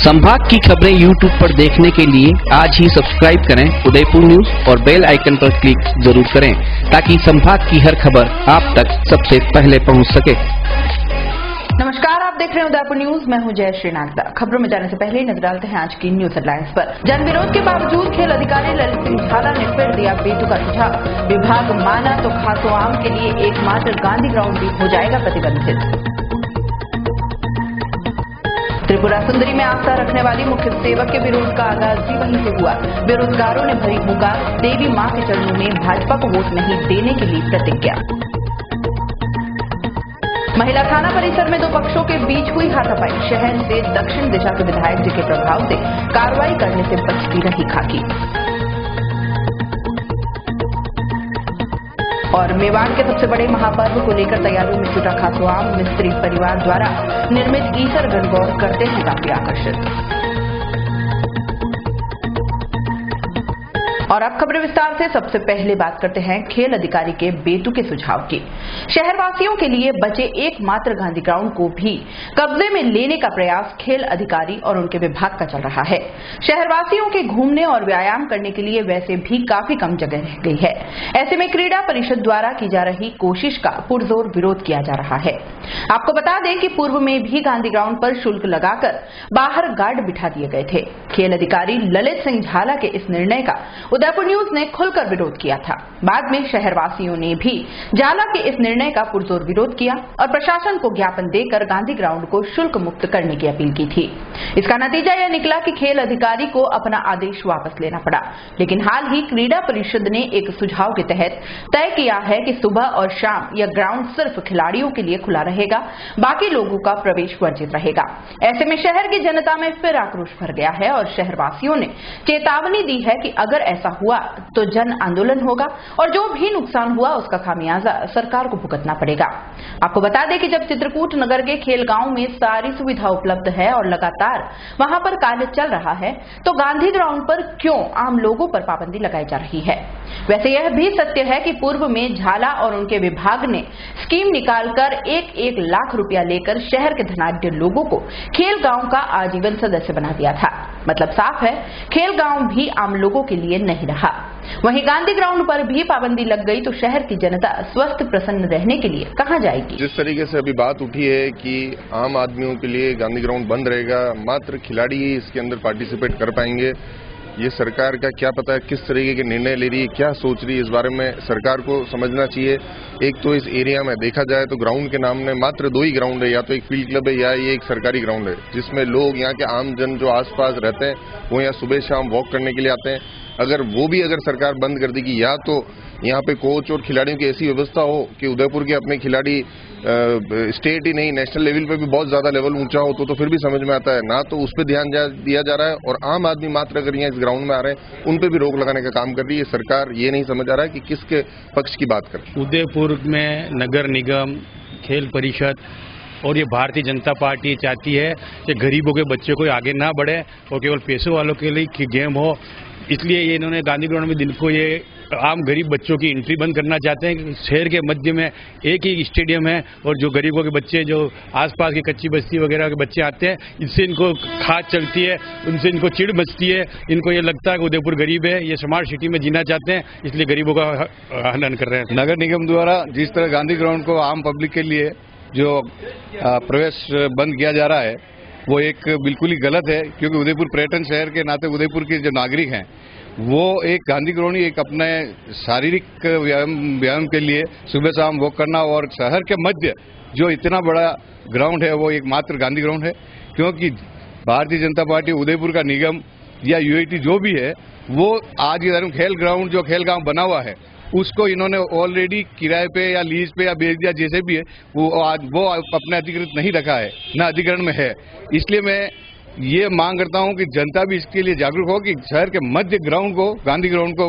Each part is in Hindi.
संभाग की खबरें YouTube पर देखने के लिए आज ही सब्सक्राइब करें उदयपुर न्यूज और बेल आइकन पर क्लिक जरूर करें ताकि संभाग की हर खबर आप तक सबसे पहले पहुंच सके। नमस्कार, आप देख रहे हैं उदयपुर न्यूज। मैं हूं जय श्रीनाथ। खबरों में जाने से पहले नजर डालते हैं आज की न्यूज हेडलाइंस पर। जन विरोध के बावजूद खेल अधिकारी ललित सिंह झाला ने फिर दिया बेतुका सुझाव। विभाग माना तो खासोआम के लिए एकमात्र गांधी ग्राउंड भी हो जाएगा प्रतिबंधित। त्रिपुरा सुंदरी में आस्था रखने वाली मुख्य सेवक के विरोध का आगाज भी वहीं से हुआ। बेरोजगारों ने भरी पुकार, देवी मां के चरणों में भाजपा को वोट नहीं देने के लिए प्रतिज्ञा। महिला थाना परिसर में दो पक्षों के बीच हुई हाथापाई। शहर से दक्षिण दिशा के विधायक जी के प्रभाव से कार्रवाई करने से बचती रही खाकी। और मेवाड़ के सबसे बड़े महापर्व को लेकर तैयारियों में जुटा खासोआम मिस्त्री परिवार द्वारा निर्मित ईसर गणगौर करते हैं काफी आकर्षित। और अब खबरें विस्तार से। सबसे पहले बात करते हैं खेल अधिकारी के बेतुके सुझाव की। शहरवासियों के लिए बचे एकमात्र गांधी ग्राउंड को भी कब्जे में लेने का प्रयास खेल अधिकारी और उनके विभाग का चल रहा है। शहरवासियों के घूमने और व्यायाम करने के लिए वैसे भी काफी कम जगह रह गई है। ऐसे में क्रीड़ा परिषद द्वारा की जा रही कोशिश का पुरजोर विरोध किया जा रहा है। आपको बता दें कि पूर्व में भी गांधी ग्राउंड पर शुल्क लगाकर बाहर गार्ड बिठा दिए गए थे। खेल अधिकारी ललित सिंह झाला के इस निर्णय का उदयपुर न्यूज ने खुलकर विरोध किया था। बाद में शहरवासियों ने भी झाला के इस निर्णय का पुरजोर विरोध किया और प्रशासन को ज्ञापन देकर गांधी ग्राउंड को शुल्क मुक्त करने की अपील की थी। इसका नतीजा यह निकला कि खेल अधिकारी को अपना आदेश वापस लेना पड़ा। लेकिन हाल ही क्रीड़ा परिषद ने एक सुझाव के तहत तय किया है कि सुबह और शाम यह ग्राउंड सिर्फ खिलाड़ियों के लिए खुला रहेगा, बाकी लोगों का प्रवेश वर्जित रहेगा। ऐसे में शहर की जनता में फिर आक्रोश भर गया है और शहरवासियों ने चेतावनी दी है कि अगर ऐसा हुआ तो जन आंदोलन होगा और जो भी नुकसान हुआ उसका खामियाजा सरकार को भुगतना पड़ेगा। आपको बता दें कि जब चित्रकूट नगर के खेल गांव में सारी सुविधा उपलब्ध है और लगातार वहां पर कार्य चल रहा है, तो गांधी ग्राउंड पर क्यों आम लोगों पर पाबंदी लगाई जा रही है। वैसे यह भी सत्य है कि पूर्व में झाला और उनके विभाग ने स्कीम निकालकर 1-1 लाख रुपया लेकर शहर के धनाढ्य लोगों को खेल गांव का आजीवन सदस्य बना दिया था। मतलब साफ है, खेल गांव भी आम लोगों के लिए नहीं रहा। वहीं गांधी ग्राउंड पर भी पाबंदी लग गई तो शहर की जनता स्वस्थ प्रसन्न रहने के लिए कहां जाएगी। जिस तरीके से अभी बात उठी है कि आम आदमियों के लिए गांधी ग्राउंड बंद रहेगा, मात्र खिलाड़ी ही इसके अंदर पार्टिसिपेट कर पाएंगे, ये सरकार का क्या पता है किस तरीके के निर्णय ले रही है, क्या सोच रही है, इस बारे में सरकार को समझना चाहिए। एक तो इस एरिया में देखा जाए तो ग्राउंड के नाम में मात्र 2 ही ग्राउंड है, या तो एक फील्ड क्लब है या ये एक सरकारी ग्राउंड है, जिसमें लोग यहाँ के आम जन जो आसपास रहते हैं वो यहाँ सुबह शाम वॉक करने के लिए आते हैं। अगर वो भी सरकार बंद कर देगी, या तो यहाँ पे कोच और खिलाड़ियों की ऐसी व्यवस्था हो कि उदयपुर के अपने खिलाड़ी स्टेट ही नहीं नेशनल लेवल पे भी बहुत ज्यादा लेवल ऊंचा हो तो फिर भी समझ में आता है। ना तो उस पर ध्यान दिया जा रहा है और आम आदमी मात्र अगर यहाँ इस ग्राउंड में आ रहे हैं उन पे भी रोक लगाने का काम कर रही है सरकार। ये नहीं समझ आ रहा है कि किसके पक्ष की बात कर रही है। उदयपुर में नगर निगम, खेल परिषद और ये भारतीय जनता पार्टी चाहती है कि गरीबों के बच्चे कोई आगे ना बढ़े और केवल पैसों वालों के लिए गेम हो। इसलिए ये इन्होंने गांधी ग्राउंड में दिन को ये आम गरीब बच्चों की एंट्री बंद करना चाहते हैं। शहर के मध्य में एक ही स्टेडियम है और जो गरीबों के बच्चे, जो आसपास की कच्ची बस्ती वगैरह के बच्चे आते हैं, इससे इनको खाद चलती है, उनसे इनको चिढ़ मचती है। इनको ये लगता है कि उदयपुर गरीब है, ये स्मार्ट सिटी में जीना चाहते हैं, इसलिए गरीबों का हनन कर रहे हैं। नगर निगम द्वारा जिस तरह गांधी ग्राउंड को आम पब्लिक के लिए जो प्रवेश बंद किया जा रहा है वो एक बिल्कुल ही गलत है, क्योंकि उदयपुर पर्यटन शहर के नाते उदयपुर के जो नागरिक हैं वो एक गांधी ग्राउंड ही एक अपने शारीरिक व्यायाम के लिए सुबह शाम वॉक करना, और शहर के मध्य जो इतना बड़ा ग्राउंड है वो एक मात्र गांधी ग्राउंड है। क्योंकि भारतीय जनता पार्टी उदयपुर का निगम या यूआईटी जो भी है वो आज इधर खेल ग्राउंड जो खेल गांव बना हुआ है उसको इन्होंने ऑलरेडी किराए पे या लीज पे या बेच दिया, जैसे भी है वो अपने अधिकृत नहीं रखा है, न अधिग्रहण में है। इसलिए मैं ये मांग करता हूं कि जनता भी इसके लिए जागरूक हो कि शहर के मध्य ग्राउंड को, गांधी ग्राउंड को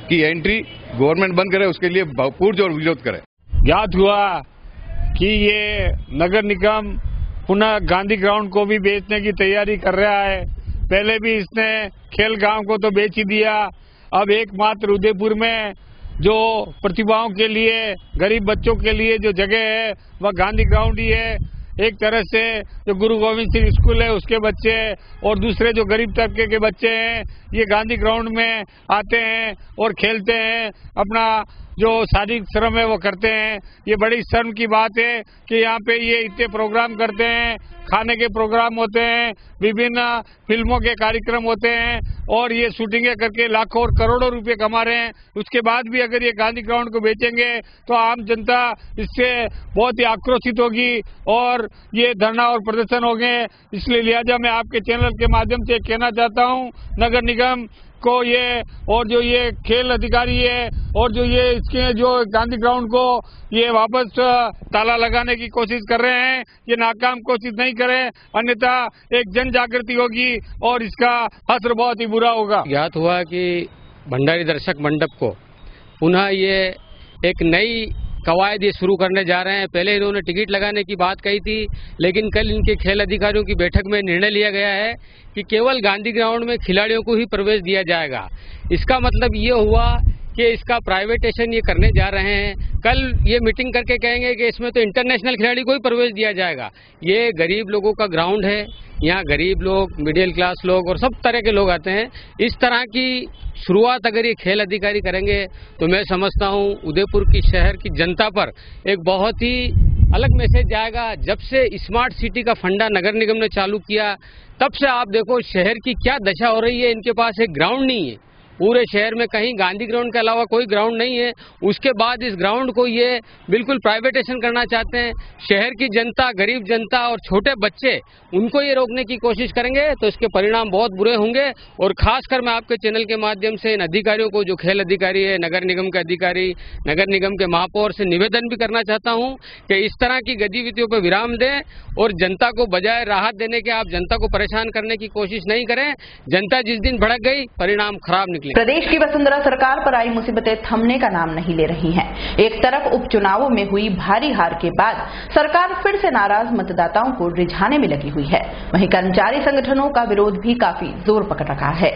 की एंट्री गवर्नमेंट बंद करे, उसके लिए पुरजोर विरोध करे। ज्ञात हुआ कि ये नगर निगम पुनः गांधी ग्राउंड को भी बेचने की तैयारी कर रहा है। पहले भी इसने खेल गांव को तो बेच ही दिया, अब एकमात्र उदयपुर में जो प्रतिभाओं के लिए, गरीब बच्चों के लिए जो जगह है वह गांधी ग्राउंड ही है। एक तरह से जो गुरु गोविंद सिंह स्कूल है उसके बच्चे और दूसरे जो गरीब तबके के बच्चे हैं ये गांधी ग्राउंड में आते हैं और खेलते हैं, अपना जो शारीरिक श्रम है वो करते हैं। ये बड़ी शर्म की बात है कि यहाँ पे ये इतने प्रोग्राम करते हैं, खाने के प्रोग्राम होते हैं, विभिन्न फिल्मों के कार्यक्रम होते हैं और ये शूटिंगें करके लाखों और करोड़ों रुपए कमा रहे हैं। उसके बाद भी अगर ये गांधी ग्राउंड को बेचेंगे तो आम जनता इससे बहुत ही आक्रोशित होगी और ये धरना और प्रदर्शन होंगे। इसलिए लिहाजा मैं आपके चैनल के माध्यम से कहना चाहता हूँ नगर निगम को ये और जो ये खेल अधिकारी है और जो ये इसके जो गांधी ग्राउंड को ये वापस ताला लगाने की कोशिश कर रहे हैं, ये नाकाम कोशिश नहीं करें, अन्यथा एक जन जागृति होगी और इसका असर बहुत ही बुरा होगा। ज्ञात हुआ कि भंडारी दर्शक मंडप को पुनः ये एक नई कवायद ये शुरू करने जा रहे हैं। पहले इन्होंने टिकट लगाने की बात कही थी, लेकिन कल इनके खेल अधिकारियों की बैठक में निर्णय लिया गया है कि केवल गांधी ग्राउंड में खिलाड़ियों को ही प्रवेश दिया जाएगा। इसका मतलब ये हुआ कि इसका प्राइवेटाइजेशन ये करने जा रहे हैं। कल ये मीटिंग करके कहेंगे कि इसमें तो इंटरनेशनल खिलाड़ी को ही प्रवेश दिया जाएगा। ये गरीब लोगों का ग्राउंड है, यहाँ गरीब लोग, मिडिल क्लास लोग और सब तरह के लोग आते हैं। इस तरह की शुरुआत अगर ये खेल अधिकारी करेंगे तो मैं समझता हूँ उदयपुर की शहर की जनता पर एक बहुत ही अलग मैसेज जाएगा। जब से स्मार्ट सिटी का फंडा नगर निगम ने चालू किया तब से आप देखो शहर की क्या दशा हो रही है। इनके पास एक ग्राउंड नहीं है, पूरे शहर में कहीं गांधी ग्राउंड के अलावा कोई ग्राउंड नहीं है। उसके बाद इस ग्राउंड को ये बिल्कुल प्राइवेटाइजेशन करना चाहते हैं। शहर की जनता, गरीब जनता और छोटे बच्चे उनको ये रोकने की कोशिश करेंगे तो इसके परिणाम बहुत बुरे होंगे। और खासकर मैं आपके चैनल के माध्यम से इन अधिकारियों को, जो खेल अधिकारी है, नगर निगम के अधिकारी, नगर निगम के महापौर से निवेदन भी करना चाहता हूँ कि इस तरह की गतिविधियों पर विराम दें और जनता को बजाय राहत देने के आप जनता को परेशान करने की कोशिश नहीं करें। जनता जिस दिन भड़क गई परिणाम खराब निकले। प्रदेश की वसुंधरा सरकार पर आई मुसीबतें थमने का नाम नहीं ले रही हैं। एक तरफ उपचुनावों में हुई भारी हार के बाद सरकार फिर से नाराज मतदाताओं को रिझाने में लगी हुई है, वहीं कर्मचारी संगठनों का विरोध भी काफी जोर पकड़ रखा है।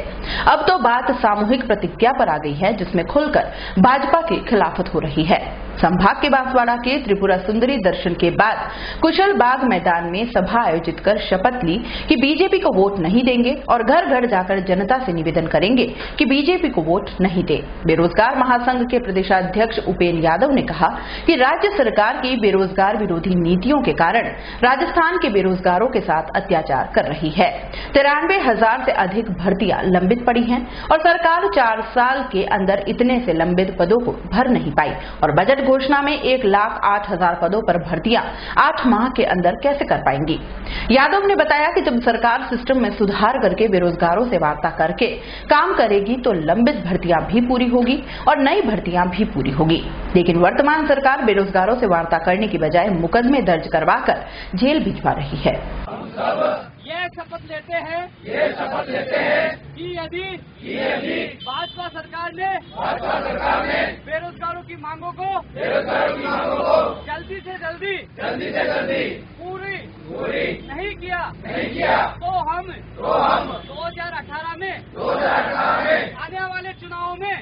अब तो बात सामूहिक प्रतिज्ञा पर आ गई है, जिसमें खुलकर भाजपा की खिलाफत हो रही है। संभाग के बांसवाड़ा के त्रिपुरा सुंदरी दर्शन के बाद कुशल बाग मैदान में सभा आयोजित कर शपथ ली कि बीजेपी को वोट नहीं देंगे और घर घर जाकर जनता से निवेदन करेंगे कि बीजेपी को वोट नहीं दे। बेरोजगार महासंघ के प्रदेशाध्यक्ष उपेंद्र यादव ने कहा कि राज्य सरकार की बेरोजगार विरोधी नीतियों के कारण राजस्थान के बेरोजगारों के साथ अत्याचार कर रही है। 93,000 से अधिक भर्तियां लंबित पड़ी हैं और सरकार 4 साल के अंदर इतने से लंबित पदों को भर नहीं पाई और बजट घोषणा में 1,08,000 पदों पर भर्तियां 8 माह के अंदर कैसे कर पाएंगी। यादव ने बताया कि जब सरकार सिस्टम में सुधार करके बेरोजगारों से वार्ता करके काम करेगी तो लंबित भर्तियां भी पूरी होगी और नई भर्तियां भी पूरी होगी। लेकिन वर्तमान सरकार बेरोजगारों से वार्ता करने की बजाय मुकदमे दर्ज करवाकर जेल भिजवा रही है। ये शपथ लेते हैं कि यदि भाजपा सरकार ने बेरोजगारों की मांगों को जल्दी से जल्दी पूरी नहीं किया तो हम 2018 में आने वाले चुनावों में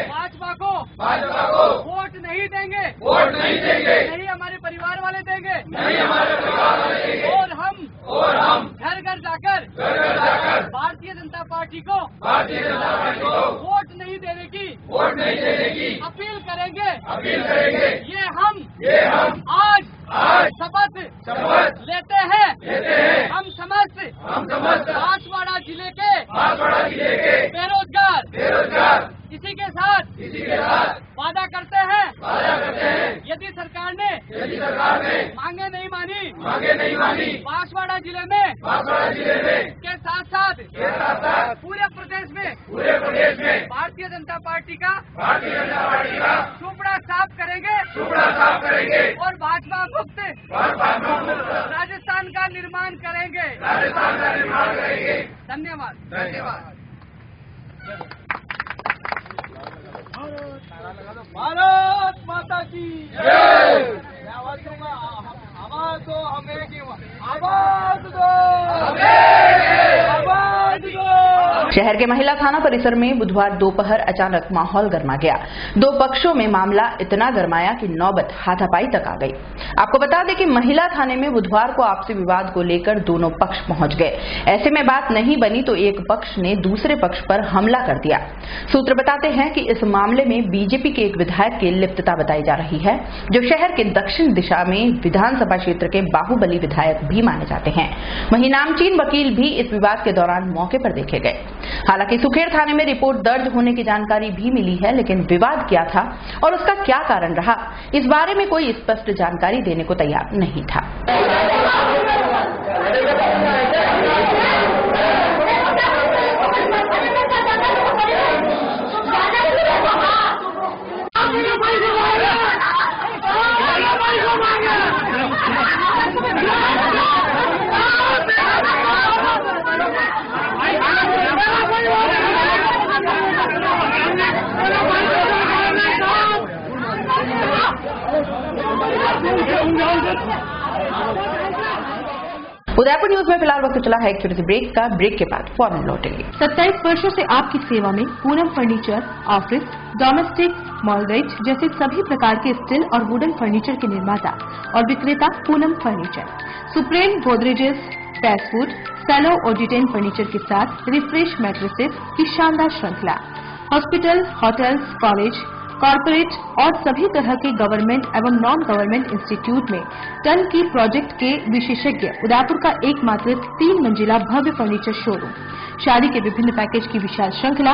भाजपा को वोट नहीं देंगे, नहीं हमारे परिवार वाले देंगे और हम घर घर जाकर भारतीय जनता पार्टी को वोट नहीं देने की अपील करेंगे। ये हम आज शपथ लेते हैं। हम समस्त बांसवाड़ा जिले के बेरोजगार इसी के साथ वादा करते हैं यदि सरकार ने मांगे नहीं मानी बांसवाड़ा जिले में के साथ पूरे प्रदेश में भारतीय जनता पार्टी का सुपड़ा साफ करेंगे और भाजपा मुक्त राजस्थान का निर्माण करेंगे। धन्यवाद। भारत माता की जय। आवाज दो हमें, आवाज दो। शहर के महिला थाना परिसर में बुधवार दोपहर अचानक माहौल गर्मा गया। दो पक्षों में मामला इतना गरमाया कि नौबत हाथापाई तक आ गई। आपको बता दें कि महिला थाने में बुधवार को आपसी विवाद को लेकर दोनों पक्ष पहुंच गए। ऐसे में बात नहीं बनी तो एक पक्ष ने दूसरे पक्ष पर हमला कर दिया। सूत्र बताते हैं कि इस मामले में बीजेपी के एक विधायक की लिप्तता बताई जा रही है, जो शहर के दक्षिण दिशा में विधानसभा क्षेत्र के बाहुबली विधायक भी माने जाते हैं। वहीं नामचीन वकील भी इस विवाद के दौरान मौके पर देखे गए। हालांकि सुखेड़ थाने में रिपोर्ट दर्ज होने की जानकारी भी मिली है, लेकिन विवाद क्या था और उसका क्या कारण रहा, इस बारे में कोई स्पष्ट जानकारी देने को तैयार नहीं था। उदयपुर न्यूज में फिलहाल वक्त चला है एक छोटे से ब्रेक का। ब्रेक के बाद फौरन लौटेंगे। 27 वर्षों से आपकी सेवा में पूनम फर्नीचर, ऑफिस, डोमेस्टिक, मॉलरेज जैसे सभी प्रकार के स्टील और वुडन फर्नीचर के निर्माता और विक्रेता पूनम फर्नीचर। सुप्रीम गोदरेजेस, पैसवुड, सेलो और डिटेन फर्नीचर के साथ रिफ्रेश मैट्रेसेस की शानदार श्रृंखला। हॉस्पिटल, होटल्स, कॉलेज, कॉर्पोरेट और सभी तरह के गवर्नमेंट एवं नॉन गवर्नमेंट इंस्टीट्यूट में टन की प्रोजेक्ट के विशेषज्ञ उदयपुर का एकमात्र 3 मंजिला भव्य फर्नीचर शोरूम। शादी के विभिन्न पैकेज की विशाल श्रृंखला।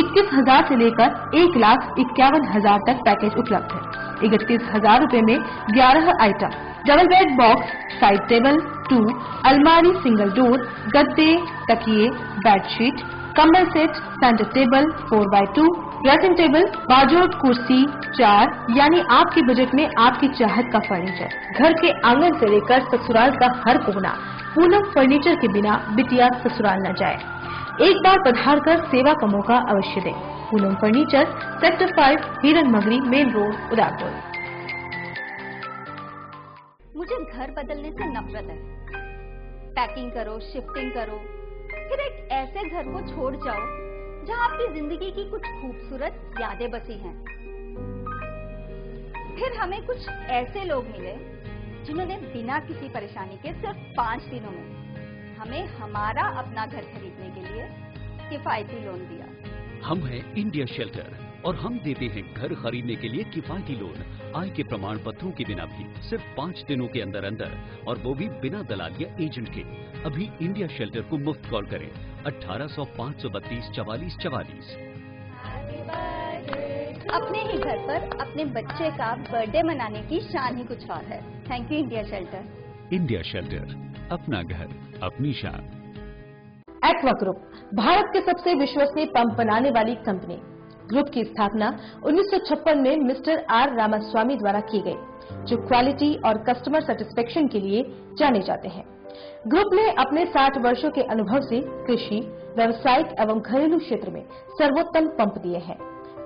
21,000 से लेकर 1,51,000 तक पैकेज उपलब्ध है। 31,000 रूपये में 11 item, double bed box, side table, 2 अलमारी, सिंगल डोर, गद्दे, तकिए, बेडशीट, कंबल set, centre table, 4x2, dressing table, बाजोट कुर्सी, 4 यानी आपके बजट में आपकी चाहत का फर्नीचर। घर के आंगन से लेकर ससुराल का हर कोना पूनम फर्नीचर के बिना बिटिया ससुराल न जाए। एक बार पधार कर सेवा का मौका अवश्य दें। पूनम फर्नीचर, सेक्टर 5, हिरन मगरी, मेन रोड, उदयपुर। मुझे घर बदलने से नफरत है। पैकिंग करो, शिफ्टिंग करो, फिर एक ऐसे घर को छोड़ जाओ जहां आपकी जिंदगी की कुछ खूबसूरत यादें बसी हैं। फिर हमें कुछ ऐसे लोग मिले जिन्होंने बिना किसी परेशानी के सिर्फ 5 दिनों में हमें हमारा अपना घर खरीदने के लिए किफायती लोन दिया। हम हैं इंडिया शेल्टर और हम देते हैं घर खरीदने के लिए किफायती लोन, आय के प्रमाण पत्रों के बिना भी, सिर्फ 5 दिनों के अंदर अंदर, और वो भी बिना दलाल या एजेंट के। अभी इंडिया शेल्टर को मुफ्त कॉल करें 1800-532-4444। अपने ही घर पर अपने बच्चे का बर्थडे मनाने की शान ही कुछ और है। Thank you India shelter. India shelter, अपना घर अपनी शान। एक्वा ग्रुप भारत के सबसे विश्वसनीय पंप बनाने वाली कंपनी। ग्रुप की स्थापना 1956 में मिस्टर आर रामास्वामी द्वारा की गई, जो क्वालिटी और कस्टमर सेटिस्फेक्शन के लिए जाने जाते हैं। ग्रुप ने अपने 60 वर्षों के अनुभव से कृषि, व्यावसायिक एवं घरेलू क्षेत्र में सर्वोत्तम पंप दिए हैं।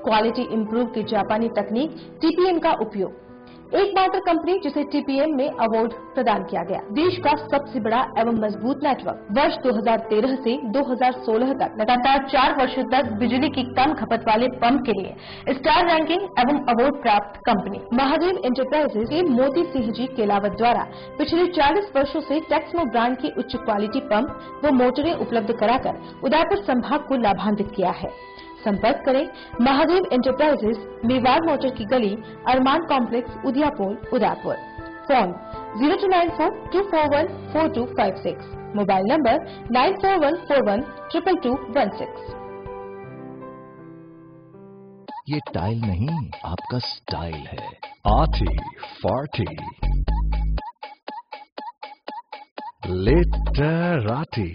क्वालिटी इंप्रूव की जापानी तकनीक टीपीएम का उपयोग, एकमात्र कंपनी जिसे टीपीएम में अवार्ड प्रदान किया गया। देश का सबसे बड़ा एवं मजबूत नेटवर्क। वर्ष 2013 से 2016 तक लगातार 4 वर्षों तक बिजली की कम खपत वाले पंप के लिए स्टार रैंकिंग एवं अवार्ड प्राप्त कंपनी। महादेव एंटरप्राइजेज के मोती सिंह जी केलावत द्वारा पिछले 40 वर्षों से टेक्समो ब्रांड की उच्च क्वालिटी पंप व मोटरें उपलब्ध कराकर उदयपुर संभाग को लाभान्वित किया है। संपर्क करें महादेव एंटरप्राइजेज, मेवाड़ मोटर की गली, Armaan complex, Udaipur, Udaipur. Phone 0294-241-4256। Mobile number 9414122216। ये टाइल नहीं, आपका स्टाइल है। आठी फार्टी लिटराटी,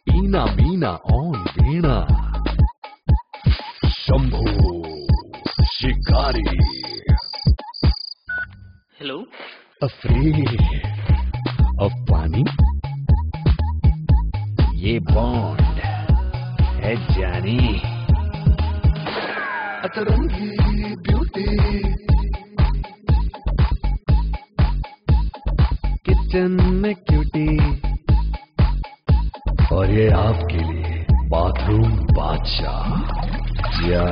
बीना बीना ऑन वीणा, शंभू शिकारी। हेलो। अफरीद अब पानी, ये बॉन्ड है जानी। अतरंगी ब्यूटी, किचन में क्यूटी, और ये आपके लिए बाथरूम बादशाह या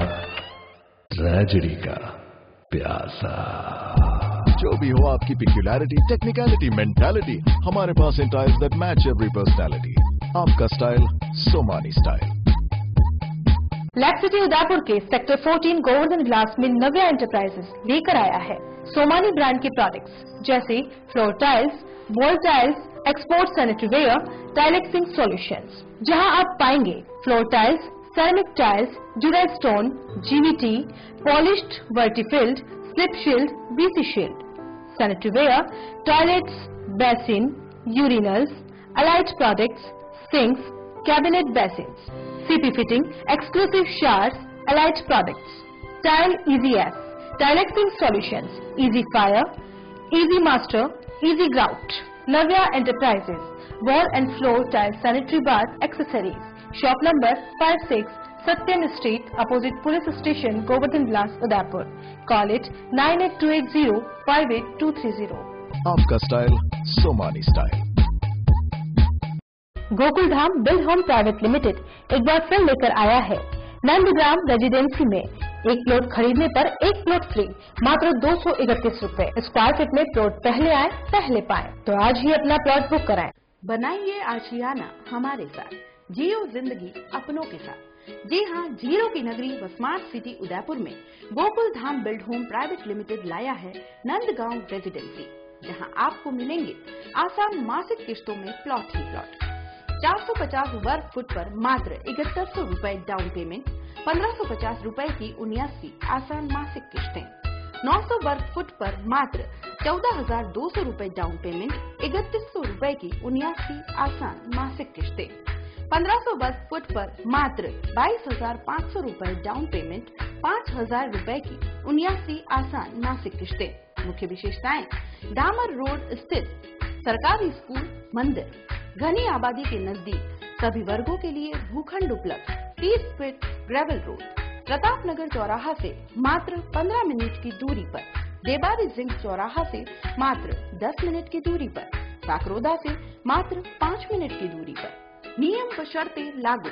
ट्रेजेडी का प्यासा। जो भी हो आपकी पिक्युलैरिटी, टेक्निकलिटी, मेंटालिटी, हमारे पास इन tiles that match every personality. आपका style Somany style. Lake city Udaipur के सेक्टर 14 गोवर्धन ग्लास में नव्या एंटरप्राइजेस लेकर आया है सोमानी ब्रांड के प्रोडक्ट्स जैसे floor tiles, wall tiles, export sanitary ware, टाइलेक्सिंग सॉल्यूशंस, जहां आप पाएंगे फ्लोर टाइल्स, सेरेमिक टाइल्स, ड्यूराइल स्टोन, जीवीटी, पॉलिश्ड वर्टिफिल्ड, slip shield, BC shield, sanitary ware, toilets, basin, urinals, allied products, sinks, cabinet basins, CP fitting, exclusive showers, allied products, tile easy F, टाइलेक्सिंग solutions, easy fire, easy master, easy grout. Navya enterprises, wall and floor tile sanitary बार accessories, shop number 56, Satyam street, opposite police station, Govardhan glass, Udaipur. Call it 9828058230। आपका style Somany style. Gokul Dham build home private limited एक बार फिर लेकर आया है नंदग्राम रेजिडेंसी में एक प्लॉट खरीदने पर एक प्लॉट फ्री, मात्र 231 रूपए स्क्वायर फीट में। प्लॉट पहले आए पहले पाए, तो आज ही अपना प्लॉट बुक कराएं। बनाइए आशियाना हमारे साथ, जियो जिंदगी अपनों के साथ। जी हाँ, जीरो की नगरी व स्मार्ट सिटी उदयपुर में Gokul Dham build home private limited लाया है नंदगांव रेजिडेंसी, जहाँ आपको मिलेंगे आसान मासिक किस्तों में प्लॉट ही प्लॉट। 450 वर्ग फुट पर मात्र 7100 रूपए डाउन पेमेंट, 1550 रूपए की 79 आसान मासिक किस्तें। 900 वर्ग फुट पर मात्र 14,200 रूपए डाउन पेमेंट, 3100 रूपए की 79 आसान मासिक किस्तें। 1500 वर्ग फुट पर मात्र 22,500 रूपए डाउन पेमेंट, 5,000 रूपए की 79 आसान मासिक किस्तें। मुख्य विशेषताएं: डामर रोड स्थित सरकारी स्कूल, मंदिर, घनी आबादी के नजदीक, सभी वर्गों के लिए भूखंड उपलब्ध, 30 feet gravel road, Pratap Nagar चौराहा से मात्र 15 मिनट की दूरी पर, देबारी जिंक चौराहा से मात्र 10 मिनट की दूरी पर, काकरोदा से मात्र 5 मिनट की दूरी पर। नियम व शर्तें लागू।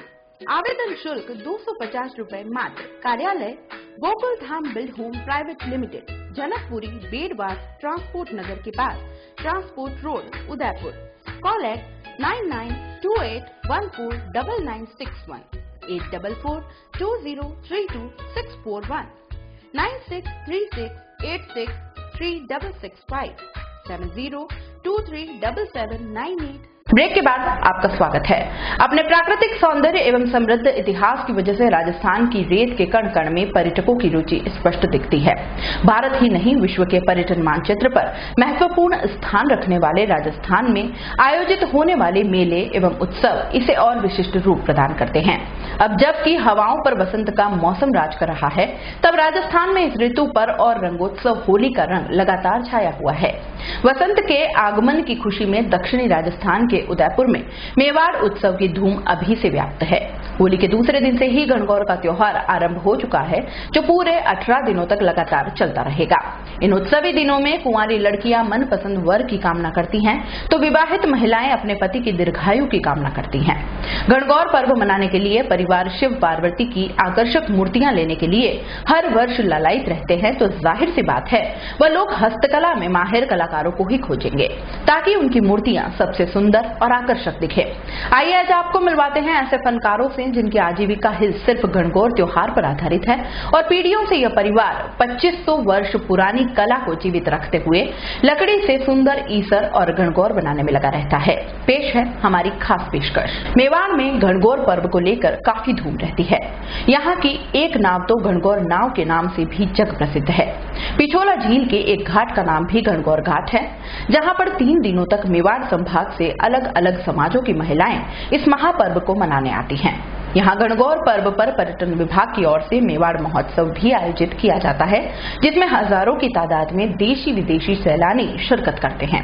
आवेदन शुल्क 250 रूपए मात्र। कार्यालय Gokul Dham build home private limited, Janakpuri Bedwas transport Nagar के पास, transport road, Udaipur. Call at 9928149961, 8442032641, 9636863665, 70237798। Break के बाद आपका स्वागत है। अपने प्राकृतिक सौंदर्य एवं समृद्ध इतिहास की वजह से राजस्थान की रेत के कण कण में पर्यटकों की रुचि स्पष्ट दिखती है। भारत ही नहीं, विश्व के पर्यटन मानचित्र पर महत्वपूर्ण स्थान रखने वाले राजस्थान में आयोजित होने वाले मेले एवं उत्सव इसे और विशिष्ट रूप प्रदान करते हैं। अब जबकि हवाओं पर वसंत का मौसम राज कर रहा है, तब राजस्थान में इस ऋतु पर और रंगोत्सव होली का रंग लगातार छाया हुआ है। वसंत के आगमन की खुशी में दक्षिणी राजस्थान के उदयपुर में मेवाड़ उत्सव की धूम अभी से व्याप्त है। होली के दूसरे दिन से ही गणगौर का त्योहार आरंभ हो चुका है, जो पूरे 18 दिनों तक लगातार चलता रहेगा। इन उत्सवी दिनों में कुंवारी लड़कियां मनपसंद वर की कामना करती हैं, तो विवाहित महिलाएं अपने पति की दीर्घायु की कामना करती हैं। गणगौर पर्व मनाने के लिए परिवार शिव पार्वती की आकर्षक मूर्तियां लेने के लिए हर वर्ष ललायित रहते हैं, तो जाहिर सी बात है वह लोग हस्तकला में माहिर कलाकारों को ही खोजेंगे, ताकि उनकी मूर्तियां सबसे सुंदर और आकर्षक दिखे। आइए आज आपको मिलवाते हैं ऐसे फनकारों से जिनकी आजीविका ही सिर्फ गणगौर त्योहार पर आधारित है और पीढ़ियों से यह परिवार 2500 वर्ष पुरानी कला को जीवित रखते हुए लकड़ी से सुंदर ईसर और गणगौर बनाने में लगा रहता है। पेश है हमारी खास पेशकश। मेवाड़ में गणगौर पर्व को लेकर काफी धूम रहती है। यहाँ की एक नाव तो गणगौर नाव के नाम से भी जग प्रसिद्ध है। पिछोला झील के एक घाट का नाम भी गणगौर घाट है, जहाँ पर 3 दिनों तक मेवाड़ संभाग से अलग अलग समाजों की महिलाएं इस महापर्व को मनाने आती हैं। यहाँ गणगौर पर्व पर पर्यटन विभाग की ओर से मेवाड़ महोत्सव भी आयोजित किया जाता है, जिसमें हजारों की तादाद में देशी विदेशी सैलानी शिरकत करते हैं।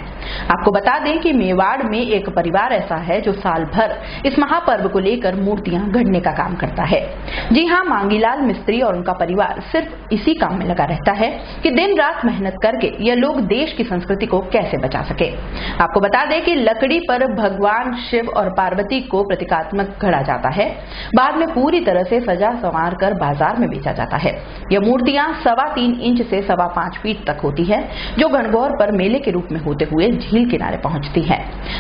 आपको बता दें कि मेवाड़ में एक परिवार ऐसा है जो साल भर इस महापर्व को लेकर मूर्तियां गढ़ने का काम करता है। जी हां, मांगीलाल मिस्त्री और उनका परिवार सिर्फ इसी काम में लगा रहता है कि दिन रात मेहनत करके ये लोग देश की संस्कृति को कैसे बचा सके। आपको बता दें कि लकड़ी पर भगवान शिव और पार्वती को प्रतीकात्मक गढ़ा जाता है, बाद में पूरी तरह से सजा संवार कर बाजार में बेचा जाता है। यह मूर्तियां 3.25 इंच से 5.25 फीट तक होती है, जो गणगौर पर मेले के रूप में होते हुए झील किनारे पहुंचती है।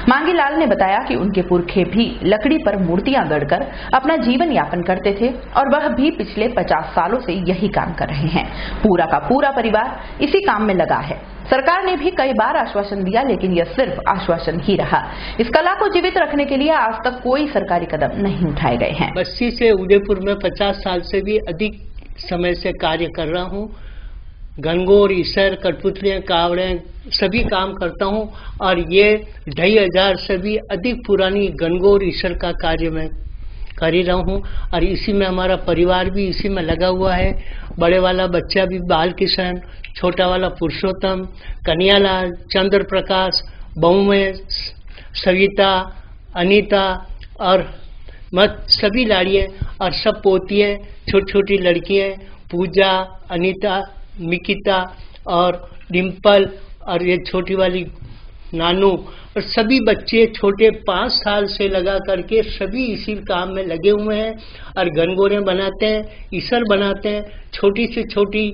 मांगीलाल ने बताया कि उनके पुरखे भी लकड़ी पर मूर्तियां गढ़कर अपना जीवन यापन करते थे और वह भी पिछले 50 सालों से यही काम कर रहे हैं। पूरा का पूरा परिवार इसी काम में लगा है। सरकार ने भी कई बार आश्वासन दिया, लेकिन यह सिर्फ आश्वासन ही रहा। इस कला को जीवित रखने के लिए आज तक कोई सरकारी कदम नहीं उठाए गए हैं। बस्ती से उदयपुर में 50 साल से भी अधिक समय से कार्य कर रहा हूँ। गणगौर, ईसर, कठपुतलियां, कावड़े सभी काम करता हूँ और ये 2500 से भी अधिक पुरानी गणगौर ईसर का कार्य मैं कर ही रहा हूँ और इसी में हमारा परिवार भी इसी में लगा हुआ है। बड़े वाला बच्चा भी बाल किशन, छोटा वाला पुरुषोत्तम, कन्यालाल, चंद्र प्रकाश, बहू में सविता, अनीता और मत सभी लाड़ियाँ और सब पोतियाँ, छोटी छोटी लड़कियाँ, पूजा, अनीता, मिकिता और डिम्पल और ये छोटी वाली नानू और सभी बच्चे छोटे 5 साल से लगा करके सभी इसी काम में लगे हुए हैं और गणगौरें बनाते हैं, ईसर बनाते हैं। छोटी से छोटी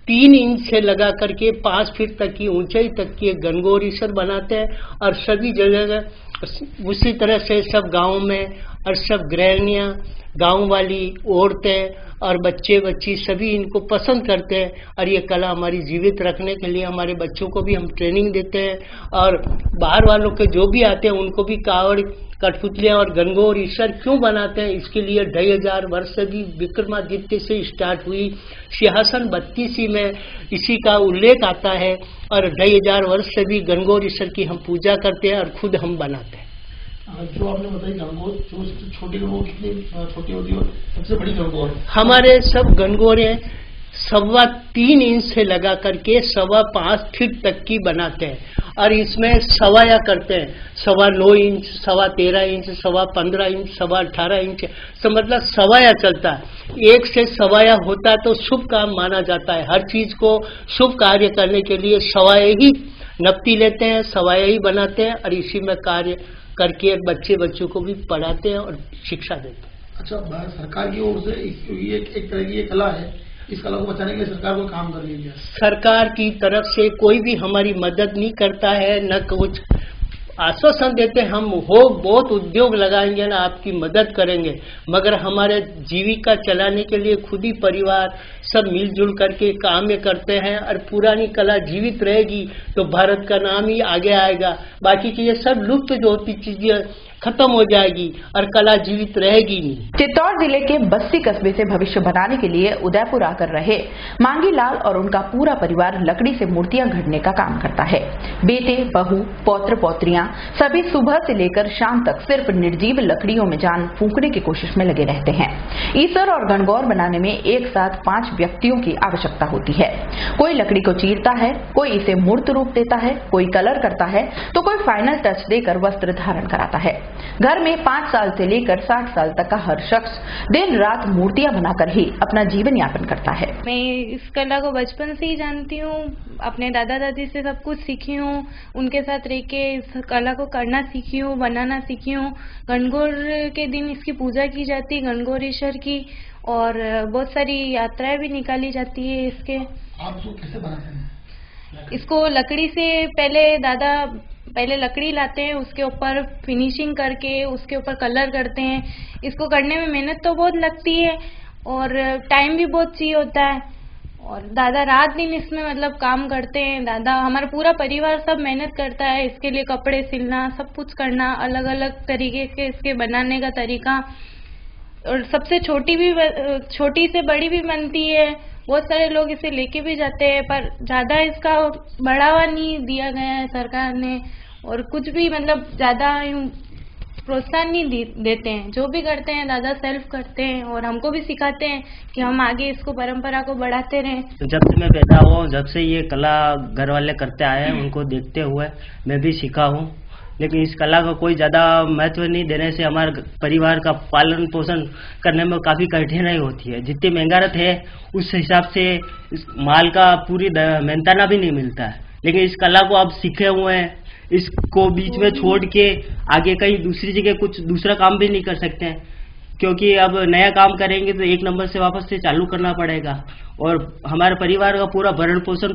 3 इंच से लगा करके 5 फीट तक की ऊंचाई तक की गणगौर ईसर बनाते हैं और सभी जगह उसी तरह से सब गाँव में और सब गृहिणियाँ, गाँव वाली औरतें और बच्चे बच्ची सभी इनको पसंद करते हैं और ये कला हमारी जीवित रखने के लिए हमारे बच्चों को भी हम ट्रेनिंग देते हैं और बाहर वालों के जो भी आते हैं उनको भी कावड़, कठपुतलियां और गणगौर ईसर क्यों बनाते हैं, इसके लिए 2500 वर्ष से भी विक्रमादित्य से स्टार्ट हुई सिंहासन 32 में इसी का उल्लेख आता है और 2500 वर्ष से भी गणगौर ईसर की हम पूजा करते हैं और खुद हम बनाते हैं। जो आपने बताई गणगौर, जो सबसे छोटी गणगौर कितनी छोटी होती है और सबसे बड़ी गणगौर? हमारे सब गणगौरें 3.25 इंच से लगा करके 5.25 फीट तक की बनाते हैं और इसमें सवाया करते हैं, 9.25 इंच, 13.25 इंच, 15.25 इंच, 18.25 इंच, तो मतलब सवाया चलता है। एक से सवाया होता है तो शुभ काम माना जाता है। हर चीज को शुभ कार्य करने के लिए सवाया ही नपती लेते हैं, सवाया ही बनाते हैं और इसी में कार्य करके बच्चों को भी पढ़ाते हैं और शिक्षा देते हैं। अच्छा, सरकार की ओर से ये एक तरह की ये कला है, इस कला को बचाने के लिए सरकार को काम कर रही है। सरकार की तरफ से कोई भी हमारी मदद नहीं करता है, न कुछ आश्वासन देते हम हो बहुत उद्योग लगाएंगे ना आपकी मदद करेंगे, मगर हमारे जीविका चलाने के लिए खुद ही परिवार सब मिलजुल करके काम करते हैं और पुरानी कला जीवित रहेगी तो भारत का नाम ही आगे आएगा। बाकी चीजें सब लुप्त जो होती चीजें खत्म हो जाएगी और कला जीवित रहेगी नहीं। चित्तौड़ जिले के बस्ती कस्बे से भविष्य बनाने के लिए उदयपुर आकर रहे मांगीलाल और उनका पूरा परिवार लकड़ी से मूर्तियां गढ़ने का काम करता है। बेटे, बहू, पौत्र पौत्रियां सभी सुबह से लेकर शाम तक सिर्फ निर्जीव लकड़ियों में जान फूंकने की कोशिश में लगे रहते हैं। ईसर और गणगौर बनाने में एक साथ 5 व्यक्तियों की आवश्यकता होती है। कोई लकड़ी को चीरता है, कोई इसे मूर्त रूप देता है, कोई कलर करता है तो कोई फाइनल टच देकर वस्त्र धारण कराता है। घर में 5 साल से लेकर 60 साल तक का हर शख्स दिन रात मूर्तियां बनाकर ही अपना जीवन यापन करता है। मैं इस कला को बचपन से ही जानती हूँ, अपने दादा दादी से सब कुछ सीखी हूँ, उनके साथ रह के इस कला को करना सीखी हूँ, बनाना सीखी हूँ। गणगौर के दिन इसकी पूजा की जाती है, गणगौर ईश्वर की, और बहुत सारी यात्राएं भी निकाली जाती है इसके। आप इसको कैसे बनाते हैं? इसको लकड़ी से पहले लकड़ी लाते हैं, उसके ऊपर फिनिशिंग करके उसके ऊपर कलर करते हैं। इसको करने में मेहनत तो बहुत लगती है और टाइम भी बहुत चाहिए होता है और दादा रात दिन इसमें मतलब काम करते हैं। दादा, हमारा पूरा परिवार सब मेहनत करता है इसके लिए, कपड़े सिलना, सब कुछ करना, अलग अलग तरीके के इसके बनाने का तरीका। और सबसे छोटी से बड़ी भी बनती है। बहुत सारे लोग इसे लेके भी जाते हैं, पर ज्यादा इसका बढ़ावा नहीं दिया गया है सरकार ने, और कुछ भी मतलब ज्यादा प्रोत्साहन नहीं देते हैं। जो भी करते हैं दादा सेल्फ करते हैं और हमको भी सिखाते हैं कि हम आगे इसको परंपरा को बढ़ाते रहें। जब से मैं पैदा हुआ हूँ, जब से ये कला घर वाले करते आए हैं, उनको देखते हुए मैं भी सीखा हूँ। लेकिन इस कला को कोई ज़्यादा महत्व नहीं देने से हमारे परिवार का पालन पोषण करने में काफ़ी कठिनाई होती है। जितनी महंगात है उस हिसाब से इस माल का पूरी मेहनताना भी नहीं मिलता है। लेकिन इस कला को आप सीखे हुए हैं, इसको बीच में छोड़ के आगे कहीं दूसरी जगह कुछ दूसरा काम भी नहीं कर सकते हैं, क्योंकि अब नया काम करेंगे तो एक नंबर से वापस से चालू करना पड़ेगा और हमारे परिवार का पूरा भरण पोषण